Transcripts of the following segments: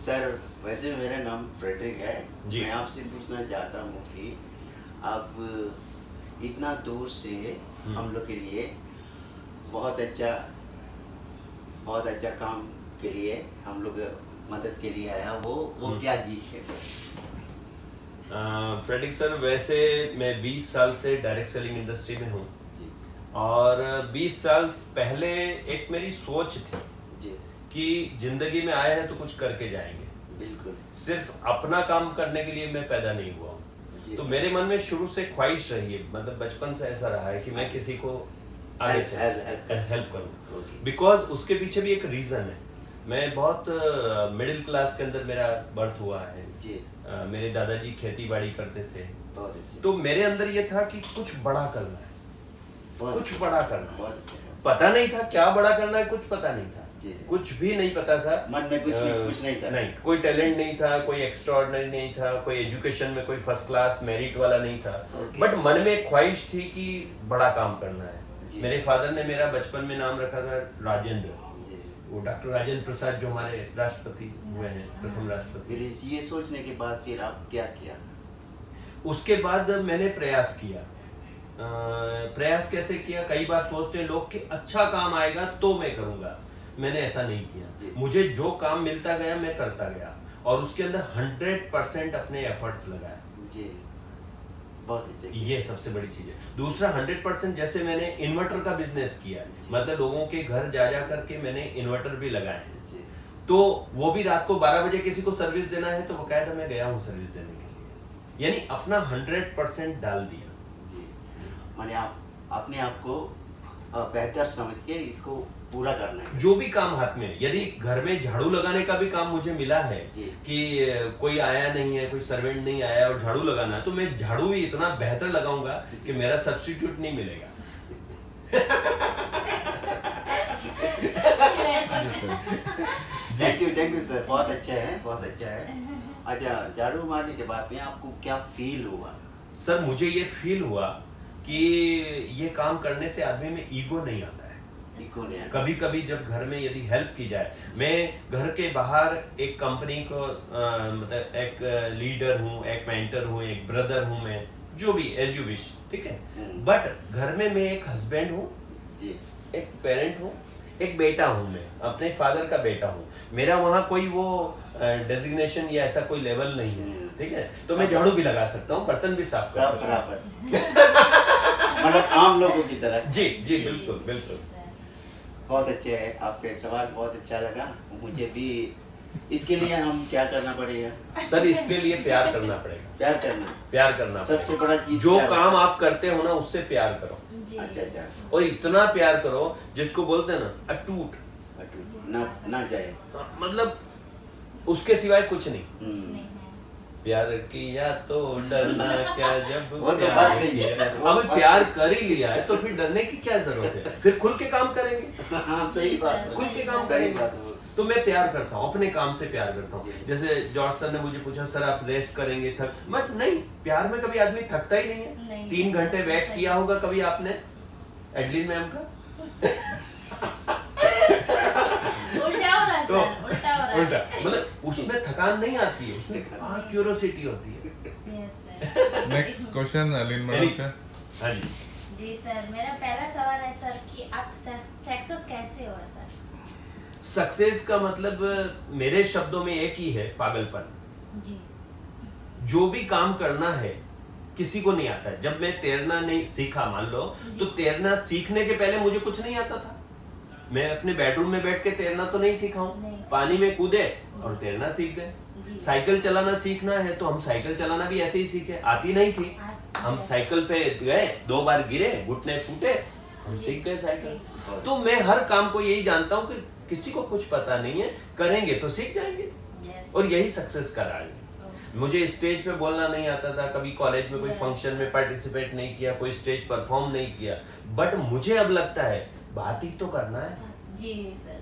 Sir वैसे मेरा नाम फ्रेडरिक है जी। मैं आपसे पूछना चाहता हूँ कि आप इतना दूर से हम लोग के लिए बहुत अच्छा काम के लिए हम लोग मदद के लिए आया वो क्या चीज़ है सर? फ्रेडरिक सर, वैसे मैं 20 साल से डायरेक्ट सेलिंग इंडस्ट्री में हूँ जी और 20 साल पहले एक मेरी सोच थी जी कि जिंदगी में आए हैं तो कुछ करके जाएंगे। बिल्कुल सिर्फ अपना काम करने के लिए मैं पैदा नहीं हुआ हूँ। जी तो सर। मेरे मन में शुरू से ख्वाहिश रही है, मतलब बचपन से ऐसा रहा है कि मैं किसी को आगे हेल्प करूँ। ओके बिकॉज उसके पीछे भी एक रीजन है। मैं बहुत मिडिल क्लास के अंदर मेरा बर्थ हुआ है जी मेरे दादाजी खेती बाड़ी करते थे, बहुत अच्छे तो मेरे अंदर ये था कि कुछ बड़ा करना है, बहुत कुछ बड़ा करना है। बहुत अच्छे पता नहीं था क्या बड़ा करना है, कुछ पता नहीं था, जी। कुछ भी नहीं पता था। मन में कुछ नहीं था। नहीं, कोई टैलेंट नहीं था, कोई एक्स्ट्राऑर्डिनरी नहीं था, कोई एजुकेशन में कोई फर्स्ट क्लास मेरिट वाला नहीं था। Okay. बट मन में एक ख्वाहिश थी कि बड़ा काम करना है। जी। मेरे फादर ने मेरा बचपन में नाम रखा था राजेंद्र। जी वो डॉक्टर राजेंद्र प्रसाद जो हमारे राष्ट्रपति हुए हैं, प्रथम राष्ट्रपति। फिर ये सोचने के बाद फिर आप क्या किया? उसके बाद मैंने प्रयास किया। प्रयास कैसे किया? कई बार सोचते हैं लोग कि अच्छा काम आएगा तो मैं करूंगा। मैंने ऐसा नहीं जी। किया। मुझे जो काम मिलता गया मैं करता गया और उसके अंदर 100% अपने एफर्ट्स लगाए। जी बहुत अच्छे ये सबसे बड़ी चीज है। दूसरा 100% जैसे मैंने इन्वर्टर का बिजनेस किया है, जी। मतलब लोगों के घर जा जा करके मैंने इन्वर्टर भी लगाए हैं। जी तो वो भी रात को 12 बजे किसी को सर्विस देना है तो बकायदा मैं गया हूँ सर्विस देने के लिए, यानी अपना 100% डाल दिया। जी माने आपने आपको बेहतर समझ के इसको पूरा करना है। जो भी काम हाथ में, यदि घर में झाड़ू लगाने का भी काम मुझे मिला है जी। कि कोई आया नहीं है, कोई सर्वेंट नहीं आया और झाड़ू लगाना है, तो मैं झाड़ू भी इतना बेहतर लगाऊंगा कि मेरा सब्स्टिट्यूट नहीं मिलेगा। थैंक यू सर, बहुत अच्छा है, बहुत अच्छा है। अच्छा, झाड़ू मारने के बाद में आपको क्या फील हुआ? सर मुझे ये फील हुआ कि ये काम करने से आदमी में ईगो नहीं आता है। इको ने कभी कभी जब घर में यदि हेल्प की जाए, मैं घर के बाहर एक कंपनी को मतलब एक लीडर हूँ, एक मेंटर हूँ, एक ब्रदर हूँ, मैं जो भी एज यू विश, ठीक है। बट घर में मैं एक हस्बैंड हूँ, जी एक पेरेंट हूँ, एक बेटा हूँ, मैं अपने फादर का बेटा हूँ। मेरा वहाँ कोई वो डेजिग्नेशन या ऐसा कोई लेवल नहीं है, ठीक है। तो मैं झाड़ू भी लगा सकता हूँ, बर्तन भी साफ कर सब सकता बराबर मतलब आम लोगों की तरह। हूँ। जी जी बिल्कुल बिल्कुल। बहुत अच्छे है, आपके सवाल बहुत अच्छा लगा मुझे भी। इसके लिए हम क्या करना पड़ेगा? सर इसके लिए प्यार करना पड़ेगा, प्यार करना पड़ेगा। सबसे बड़ा चीज। जो प्यार काम है। आप करते हो ना उससे प्यार करो। अच्छा अच्छा और इतना प्यार करो जिसको बोलते हैं ना अटूट, ना जाए मतलब उसके सिवाय कुछ नहीं। हम्म, प्यार किया तो डरना क्या, जब वो तो प्यार बात सही है किया। सर, वो अब बात प्यार सही। कर ही लिया है तो फिर डरने की क्या जरूरत है, फिर खुल के काम करेंगे। हाँ सही बात है। खुल के काम सही करेंगे। बात है। तो मैं प्यार करता हूँ, अपने काम से प्यार करता हूँ। जी। जैसे जॉर्ज सर ने मुझे पूछा सर आप रेस्ट करेंगे थक, बट नहीं, प्यार में कभी आदमी थकता ही नहीं है। नहीं। 3 घंटे वेट किया होगा कभी आपने एडलिन मैम का? उल्टा हो रहा है तो सर, उल्टा हो रहा है। उल्टा, मतलब उसमें थकान नहीं आती है, उसमें क्यूरोसिटी होती है। Yes, sir. Next question Aleen madam का। हाँ जी। जी सर, मेरा पहला सवाल है सर कि आप सक्सेस कैसे हो सर? सक्सेस का मतलब मेरे शब्दों में एक ही है, पागलपन। जी जो भी काम करना है किसी को नहीं आता है। जब मैं तैरना नहीं सीखा, मान लो, तो तैरना सीखने के पहले मुझे कुछ नहीं आता था। मैं अपने बेडरूम में बैठ के तैरना तो नहीं सीखा हूँ, नहीं। पानी में कूदे और तैरना सीख गए। जी। साइकिल चलाना सीखना है तो हम साइकिल चलाना भी ऐसे ही सीखे, आती नहीं थी। हम साइकिल पे गए, 2 बार गिरे, घुटने फूटे, हम सीख गए साइकिल। तो मैं हर काम को यही जानता हूँ कि किसी को कुछ पता नहीं है, करेंगे तो सीख जाएंगे। Yes. और यही सक्सेस का राज है। मुझे स्टेज पे बोलना नहीं आता था, कभी कॉलेज में कोई फंक्शन में पार्टिसिपेट नहीं किया, कोई स्टेज परफॉर्म नहीं किया, बट मुझे अब लगता है बात ही तो करना है। जी सर।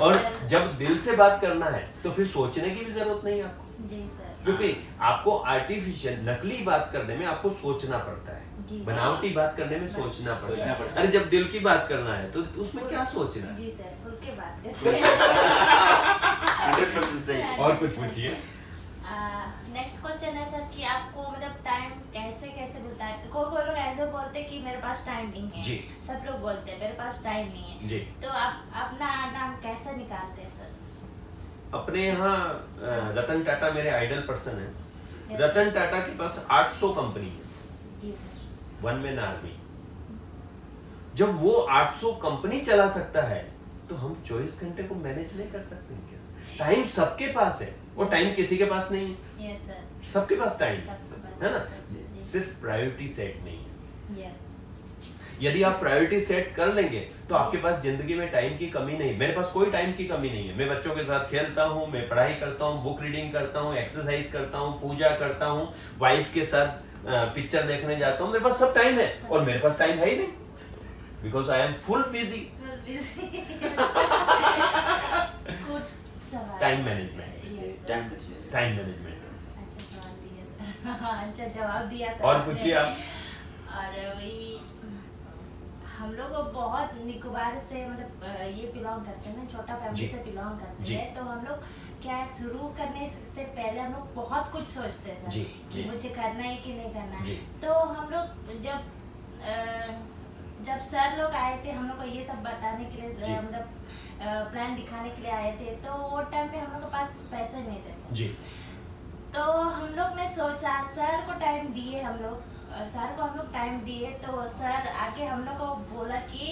और जब दिल से बात करना है तो फिर सोचने की भी जरूरत नहीं है आपको, जी सर। क्योंकि आपको आर्टिफिशियल नकली बात करने में आपको सोचना पड़ता है, जी। बनावटी बात करने में सोचना पड़ता सोचना है। पड़ता अरे जब दिल की बात करना है तो उसमें क्या सोचना है? जी सर, खुल के बात करते हैं। और कुछ पूछिए। नेक्स्ट क्वेश्चन है सर कि आपको मतलब टाइम कैसे कैसे मिलता है? कोई लोग ऐसे बोलते हैं कि मेरे पास टाइम नहीं है। जी। सब लोग बोलते हैं मेरे पास टाइम नहीं है। जी। तो आप अपना टाइम कैसे निकालते हैं सर? अपने यहाँ रतन टाटा मेरे आइडल पर्सन है। Yes. रतन टाटा के पास 800 कंपनी है, जी सर। One man army. जब वो 800 कंपनी चला सकता है तो हम 24 घंटे को मैनेज नहीं कर सकते हैं क्या? टाइम सबके पास है, वो टाइम किसी के पास नहीं है। Yes sir. सबके पास टाइम सबके पास है ना, जी। सिर्फ प्रायोरिटी सेट नहीं है। यस। यदि आप प्रायोरिटी सेट कर लेंगे तो आपके पास जिंदगी में टाइम की कमी नहीं। मेरे पास कोई टाइम की कमी नहीं है। मैं बच्चों के साथ खेलता हूँ, मैं पढ़ाई करता हूँ, बुक रीडिंग करता हूँ, एक्सरसाइज करता हूँ, पूजा करता हूँ, वाइफ के साथ पिक्चर देखने जाता हूँ। मेरे पास सब टाइम है और मेरे पास टाइम है ही नहीं, because I am full busy. Time management. Time management. अच्छा जवाब दिया सर। और पूछिए आप। और वही हम लोग बहुत निकोबार से मतलब ये बिलोंग करते हैं ना, छोटा फैमिली जी। से बिलोंग करते जी। हैं। तो हम लोग क्या है, शुरू करने से पहले हम लोग बहुत कुछ सोचते हैं सर जी। कि जी। मुझे करना है कि नहीं करना जी। है। तो हम लोग जब सर लोग आए थे हम लोग को ये सब बताने के लिए, जी। मतलब प्लान दिखाने के लिए आए थे, तो वो टाइम पे हम लोग के पास पैसे नहीं थे सर। जी। तो हम लोग ने सोचा, सर को टाइम दिए, हम लोग सर को हम लोग टाइम दिए। तो सर आके हम लोग को बोला कि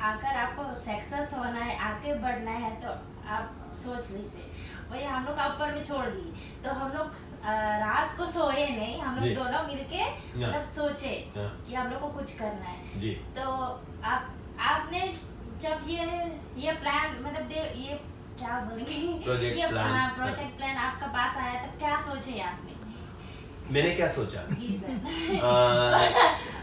अगर आपको सक्सेस होना है, आगे बढ़ना है, तो आप सोच लीजिए। वही हम लोग ऊपर में छोड़ दी। तो हम लोग रात को सोए नहीं, हम जी। लोग दोनों मिलके मतलब सोचे हाँ। कि हम लोग को कुछ करना है। जी। तो आपने जब ये प्लान मतलब ये क्या बोलेंगे, प्रोजेक्ट ये प्लान। प्रोजेक्ट प्लान आपका पास आया तो क्या सोचे आपने? मैंने क्या सोचा? जी सर।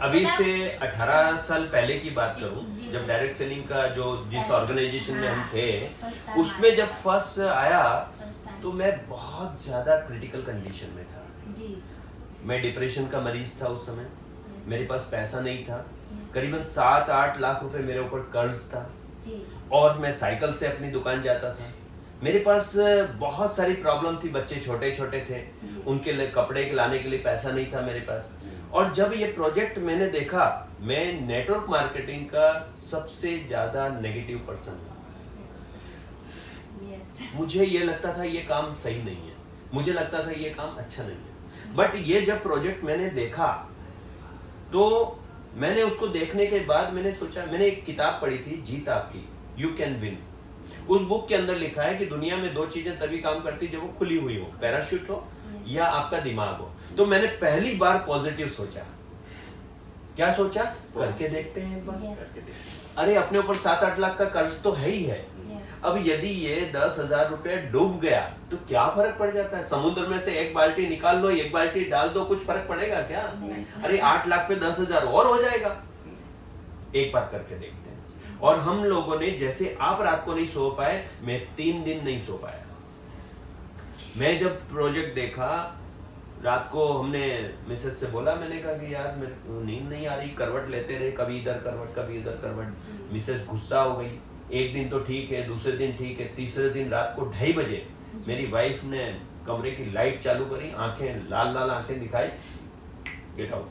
अभी से 18 साल पहले की बात जी, करूं, जी, जब सर। डायरेक्ट सेलिंग का जिस हाँ, ऑर्गेनाइजेशन में हम थे, first time उसमें आया जब था। फर्स्ट आया First time। तो मैं बहुत ज्यादा क्रिटिकल कंडीशन में था। जी। मैं डिप्रेशन का मरीज था उस समय। Yes। मेरे पास पैसा नहीं था। Yes। करीबन 7-8 लाख रुपए मेरे ऊपर कर्ज था जी। और मैं साइकिल से अपनी दुकान जाता था। मेरे पास बहुत सारी प्रॉब्लम थी। बच्चे छोटे छोटे थे, उनके लिए कपड़े लाने के लिए पैसा नहीं था मेरे पास। और जब ये प्रोजेक्ट मैंने देखा, मैं नेटवर्क मार्केटिंग का सबसे ज्यादा नेगेटिव पर्सन हूँ। Yes। मुझे ये लगता था ये काम सही नहीं है, मुझे लगता था ये काम अच्छा नहीं है। बट ये जब प्रोजेक्ट मैंने देखा तो मैंने उसको देखने के बाद मैंने सोचा, मैंने एक किताब पढ़ी थी, जीत आपकी, यू कैन विन। उस बुक के अंदर लिखा है कि दुनिया में 2 चीजें तभी काम करती जब वो खुली हुई हो, पैराशूट हो या आपका दिमाग हो। तो मैंने पहली बार पॉजिटिव सोचा। क्या सोचा? करके देखते हैं एक बार। Yes। अरे अपने ऊपर 7-8 लाख का कर्ज तो है ही है। Yes। अब यदि ये 10,000 रुपए डूब गया तो क्या फर्क पड़ जाता है? समुद्र में से एक बाल्टी निकाल लो, एक बाल्टी डाल दो, कुछ फर्क पड़ेगा क्या? नहीं। अरे 8 लाख पे 10,000 और हो जाएगा। एक बार करके देखते हैं। और हम लोगों ने, जैसे आप रात को नहीं सो पाए, मैं 3 दिन नहीं सो पाया। मैं जब प्रोजेक्ट देखा, रात को हमने मिसेस से बोला, मैंने कहा कि यार मेरे को नींद नहीं आ रही, करवट लेते रहे, कभी इधर करवट कभी इधर करवट। मिसेस गुस्सा हो गई। एक दिन तो ठीक है, दूसरे दिन ठीक है, तीसरे दिन रात को 2:30 बजे मेरी वाइफ ने कमरे की लाइट चालू करी, आंखें लाल लाल आंखें दिखाई, गेट आउट,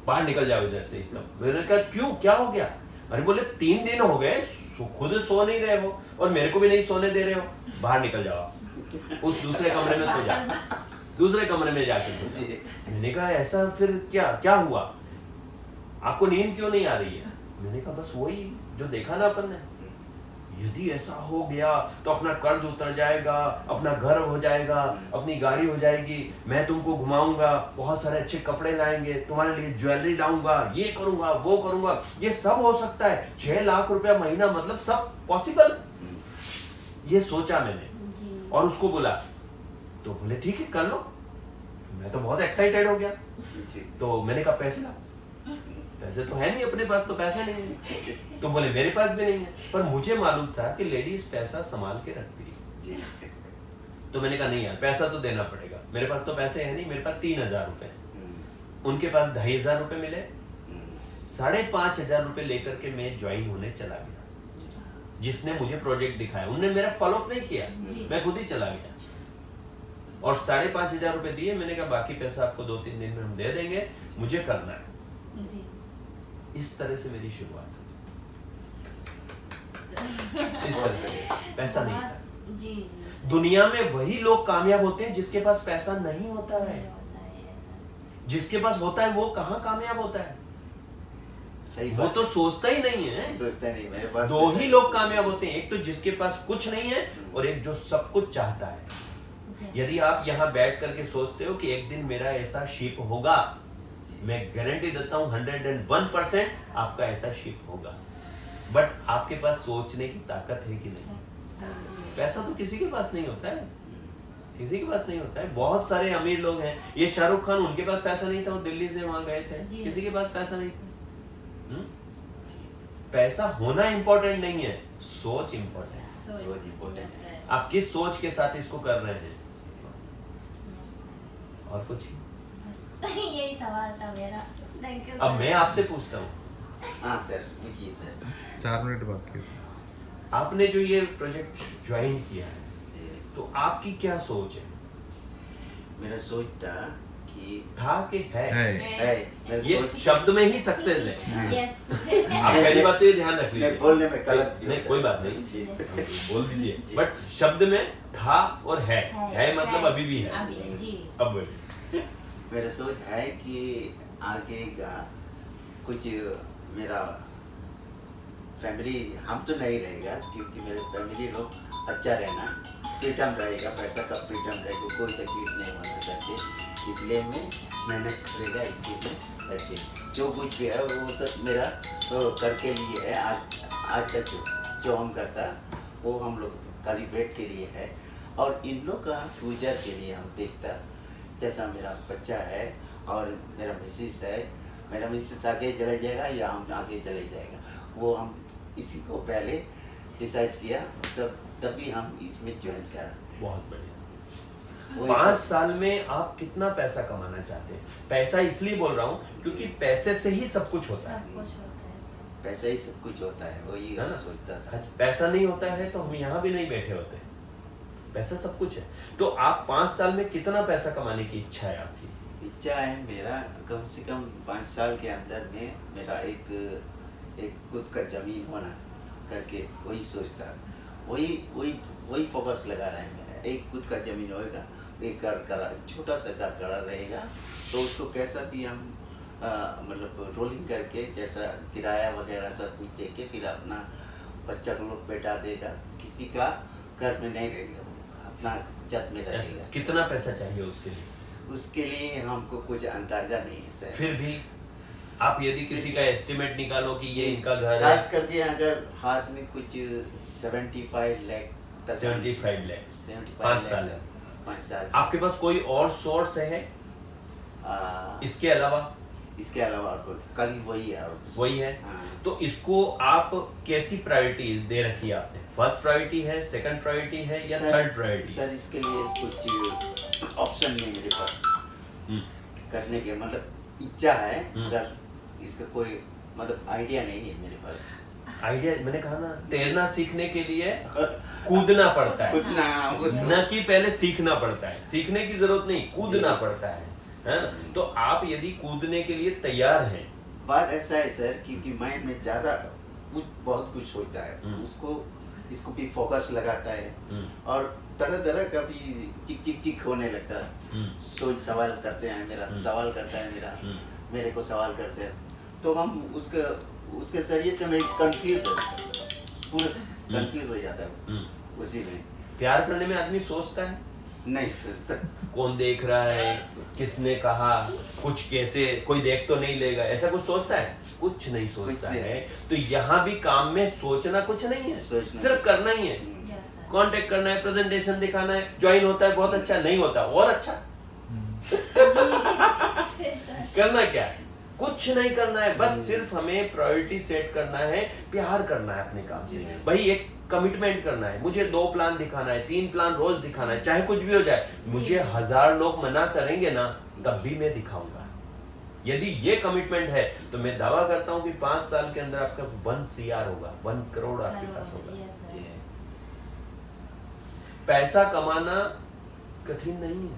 बाहर निकल जाओ इधर से। इसका मैंने कहा क्यों, क्या हो गया? अरे बोले 3 दिन हो गए खुद सो नहीं रहे हो और मेरे को भी नहीं सोने दे रहे हो, बाहर निकल जाओ, उस दूसरे कमरे में सो जा। दूसरे कमरे में जाके सो जा। मैंने कहा ऐसा फिर क्या क्या हुआ, आपको नींद क्यों नहीं आ रही है? मैंने कहा बस वही जो देखा ना अपन ने, यदि ऐसा हो गया तो अपना कर्ज उतर जाएगा, अपना घर हो जाएगा, अपनी गाड़ी हो जाएगी, मैं तुमको घुमाऊंगा, बहुत सारे अच्छे कपड़े लाएंगे, तुम्हारे लिए ज्वेलरी लाऊंगा, ये करूंगा वो करूंगा, ये सब हो सकता है। 6 लाख रुपया महीना, मतलब सब पॉसिबल। ये सोचा मैंने और उसको बोला, तो बोले ठीक है कर लो। मैं तो बहुत एक्साइटेड हो गया। तो मैंने कहा पैसे ला। पैसे तो है नहीं अपने पास, तो पैसे नहीं है। तो बोले मेरे पास भी नहीं है। पर मुझे मालूम था कि लेडीज पैसा संभाल के रखती है। तो मैंने कहा नहीं यार, पैसा तो देना पड़ेगा। मेरे पास तो पैसे है नहीं, मेरे पास 3,000 रुपए। उनके पास 2,500 रुपए मिले। 5,500 रुपए लेकर के मैं ज्वाइन होने चला गया। जिसने मुझे प्रोजेक्ट दिखाया, उनने मेरा फॉलोअप नहीं किया, मैं खुद ही चला गया और 5,500 रुपए दिए। मैंने कहा बाकी पैसा आपको 2-3 दिन में हम दे देंगे, मुझे करना है। जी। इस तरह से मेरी शुरुआत इस तरह से, पैसा नहीं था। जी जी। दुनिया में वही लोग कामयाब होते हैं जिसके पास पैसा नहीं होता है। जिसके पास होता है वो कहाँ कामयाब होता है? सही वो बात तो सोचता ही नहीं है। सोचता नहीं, मेरे पास दो ही लोग कामयाब होते हैं, एक तो जिसके पास कुछ नहीं है और एक जो सब कुछ चाहता है। यदि आप यहाँ बैठ करके सोचते हो कि एक दिन मेरा ऐसा शिप होगा, मैं गारंटी देता हूँ 101% आपका ऐसा शिप होगा। बट आपके पास सोचने की ताकत है कि नहीं? पैसा तो किसी के पास नहीं होता है, किसी के पास नहीं होता है। बहुत सारे अमीर लोग हैं, ये शाहरुख खान, उनके पास पैसा नहीं था, वो दिल्ली से वहां गए थे, किसी के पास पैसा नहीं था। पैसा होना इंपॉर्टेंट नहीं है, सोच इंपॉर्टेंट है। सोच इम्पोर्टेंट है। आप किस सोच के साथ इसको कर रहे हैं? और कुछ? यही सवाल था मेरा। Thank you. अब मैं आपसे पूछता हूँ, हाँ सर, पूछिए सर। 4 मिनट बाकी है। आपने जो ये प्रोजेक्ट ज्वाइन किया है, जी। तो आपकी क्या सोच है? मेरा सोच था कि था कि है? मेरा ये सोच शब्द में ही सक्सेस है। यस। आप पहली बात तो ये ध्यान रख लीजिए। नहीं, बोलने में गलत भी नहीं, होता कोई है। बात नहीं, जी। बोल दीजिए। जी। बट शब्द में था और है मतलब अभी भी है। अभी जी। अब बोलिए। मेरा सोच है कि आगे का कुछ मेरा फैमिली, हम तो नहीं रहेगा क्योंकि मेरे फैमिली लोग अच्छा रहना, फ्रीडम रहेगा, पैसा का फ्रीडम रहेगा, कोई तकलीफ नहीं होने करके, इसलिए मैं मेहनत करेगा इसी में करके जो कुछ भी है वो सब मेरा करके लिए है। आज तक जो हम करता वो हम लोग कैलिब्रेट के लिए है और इन लोग का फ्यूचर के लिए हम देखता। जैसा मेरा बच्चा है और मेरा मिसिस है, मेरा मिसिस आगे चले जाएगा या हम आगे चले जाएगा, वो हम इसी को पहले डिसाइड किया, तभी हम इसमें ज्वाइन करा। बहुत बढ़िया। वही 5 सब- साल में आप कितना पैसा कमाना चाहते हैं? पैसा इसलिए बोल रहा हूँ क्योंकि पैसे से ही सब कुछ होता है। सब कुछ होता है। पैसा ही सब कुछ होता है, वही है ना? हम सोचता था। पैसा नहीं होता है तो हम यहाँ भी नहीं बैठे होते। पैसा सब कुछ है। तो आप 5 साल में कितना पैसा कमाने की इच्छा है आपकी? इच्छा है मेरा कम से कम 5 साल के अंदर में मेरा एक खुद का जमीन होना करके वही सोचता, वही फोकस लगा रहा है मेरा। एक खुद का जमीन होएगा, एक घर करा, छोटा सा घर करा रहेगा, तो उसको कैसा भी हम मतलब रोलिंग करके जैसा किराया वगैरह सब कुछ दे के फिर अपना बच्चा को लोग बैठा देगा, किसी का घर में नहीं रहेगा, अपना जत में रहेगा। कितना पैसा चाहिए उसके लिए? उसके लिए हमको कुछ अंदाजा नहीं है सर। फिर भी आप यदि किसी का एस्टिमेट निकालो कि ये इनका घर है, खास करके अगर हाथ में कुछ 75 लाख तक, 75 लाख, 75 5 साल है। 5 साल। आपके पास कोई और सोर्स है इसके अलावा? इसके अलावा और कोई कभी वही है और कुछ। वही है। हाँ। तो इसको आप कैसी प्रायोरिटी दे रखी है आपने? फर्स्ट प्रायोरिटी है, सेकंड प्रायोरिटी है या सर- थर्ड प्रायोरिटी? सर इसके लिए कुछ ऑप्शन नहीं मेरे पास करने के, मतलब इच्छा है अगर इसका कोई मतलब आइडिया नहीं है मेरे पास। आइडिया, मैंने कहा ना, तैरना सीखने के लिए कूदना पड़ता है, उतना न कि पहले सीखना पड़ता है। सीखने की जरूरत नहीं, कूदना पड़ता है ना? तो आप यदि कूदने के लिए तैयार हैं, बात ऐसा है सर क्योंकि माइंड में ज्यादा बहुत कुछ सोचता है, उसको इसको भी फोकस लगाता है और तरह तरह का भी चिक चिक चिक होने लगता है। सोच सवाल करते हैं मेरा, सवाल करता है मेरा, मेरे को सवाल करते हैं, तो हम उसके जरिए से मैं कंफ्यूज हो जाता है उसी में। प्यार करने में आदमी सोचता है? नहीं सोचता। कौन देख रहा है, किसने कहा, कुछ कैसे, कोई देख तो नहीं लेगा, ऐसा कुछ सोचता है? कुछ नहीं सोचता कुछ नहीं। है। तो यहाँ भी काम में सोचना कुछ नहीं है, सोचना सिर्फ करना ही है। Yes, sir. कांटेक्ट करना है, प्रेजेंटेशन दिखाना है, ज्वाइन होता है, बहुत अच्छा, नहीं होता और अच्छा। करना क्या है? कुछ नहीं करना है, बस सिर्फ हमें प्रायोरिटी सेट करना है, प्यार करना है अपने काम से। Yes. भाई एक कमिटमेंट करना है, मुझे 2 प्लान दिखाना है, 3 प्लान रोज दिखाना है, चाहे कुछ भी हो जाए। मुझे 1000 लोग मना करेंगे ना, तब भी मैं दिखाऊंगा। यदि ये कमिटमेंट है तो मैं दावा करता हूँ कि 5 साल के अंदर आपका 1 CR होगा, 1 करोड़ आपके पास होगा। Yes, sir. जी। पैसा कमाना कठिन नहीं है।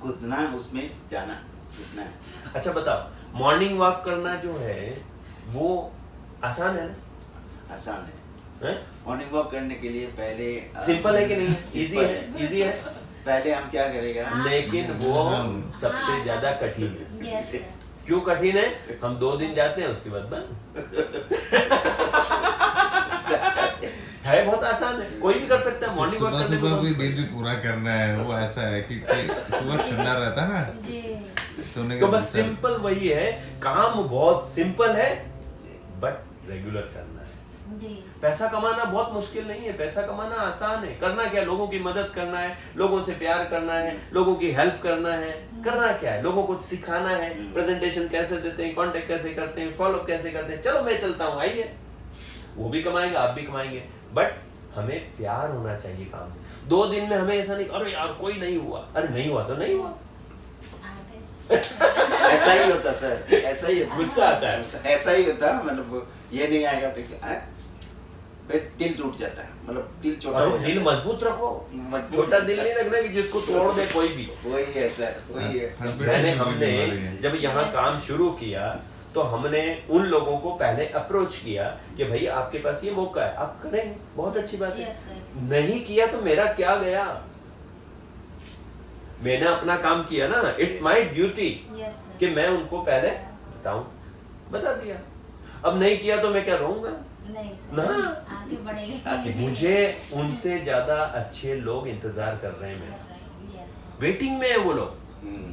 कूदना उसमें जाना सीखना है। अच्छा बताओ, मॉर्निंग वॉक करना जो है वो आसान है ना? आसान है। हैं? मॉर्निंग वॉक करने के लिए पहले सिंपल है कि नहीं? इजी सिंपल है, इजी है, पहले हम क्या करेगा, लेकिन वो सबसे ज्यादा कठिन है। Yes, sir. क्यों कठिन है? हम 2 दिन जाते हैं उसके बाद बंद। है बहुत आसान है, कोई भी कर सकता है मॉर्निंग वॉक सुबह करने सुबह भी में। दिन भी पूरा करना है, वो ऐसा है कि सुबह ठंडा रहता है ना, जी सोने तो का बस सिंपल वही है, काम बहुत सिंपल है बट रेगुलर करना है। जी पैसा कमाना बहुत मुश्किल नहीं है, पैसा कमाना आसान है। करना क्या, लोगों की मदद करना है, लोगों से प्यार करना है, लोगों की हेल्प करना है। करना क्या है, लोगों को सिखाना है, प्रेजेंटेशन कैसे देते हैं, कांटेक्ट कैसे करते हैं, फॉलो कैसे करते हैं। चलो मैं चलता हूँ, आइए। वो भी कमाएंगे, आप भी कमाएंगे, बट हमें प्यार होना चाहिए काम से। 2 दिन में हमें ऐसा नहीं, अरे यार कोई नहीं हुआ, अरे नहीं हुआ तो नहीं हुआ। आगे ऐसा ही होता सर, ऐसा ही होता। गुस्सा आता है। ऐसा ही होता, मतलब ये नहीं आएगा तो फिर दिल टूट जाता है, मतलब दिल छोटा हो अरे जाता दिल है। मजबूत रखो, मजबूत छोटा दिल नहीं रखना कि जिसको तोड़ दे कोई भी। वही है सर, वही है। हमने जब यहाँ काम शुरू किया तो हमने उन लोगों को पहले अप्रोच किया कि भाई आपके पास ये मौका है, आप करें, बहुत अच्छी बात है। Yes, sir. नहीं किया तो मेरा क्या गया, मैंने अपना काम किया ना, it's my duty Yes, sir. कि मैं उनको पहले बताऊं, बता दिया। अब नहीं किया तो मैं क्या रहूंगा? नहीं सर, ना। आगे बढ़ेंगे। मुझे उनसे ज्यादा अच्छे लोग इंतजार कर रहे हैं मेरा, Yes, sir. वेटिंग में है वो लोग, हम्म,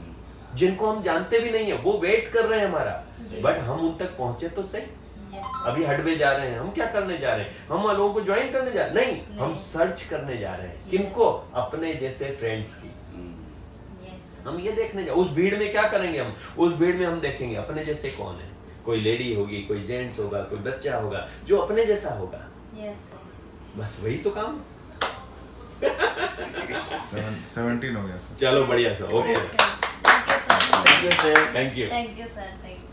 जिनको हम जानते भी नहीं है, वो वेट कर रहे हैं हमारा, जी। बट हम उन तक पहुंचे तो सही। Yes, sir. अभी हडवे जा रहे हैं, हम क्या करने जा रहे हैं? हम लोगों को ज्वाइन करने जा रहे हैं? नहीं, हम नहीं। सर्च करने जा रहे हैं। किनको? अपने जैसे फ्रेंड्स की। हम्म। Yes, sir. हम ये देखने जा, उस भीड़ में क्या करेंगे हम? उस भीड़ में हम देखेंगे अपने जैसे कौन है। कोई लेडी होगी, कोई जेंट्स होगा, कोई बच्चा होगा जो अपने जैसा होगा, Yes, sir. बस वही तो काम। 17 हो गया सर। चलो बढ़िया sir, okay, Yes, sir. Thank you, sir. Thank you. Thank you, sir. Thank you.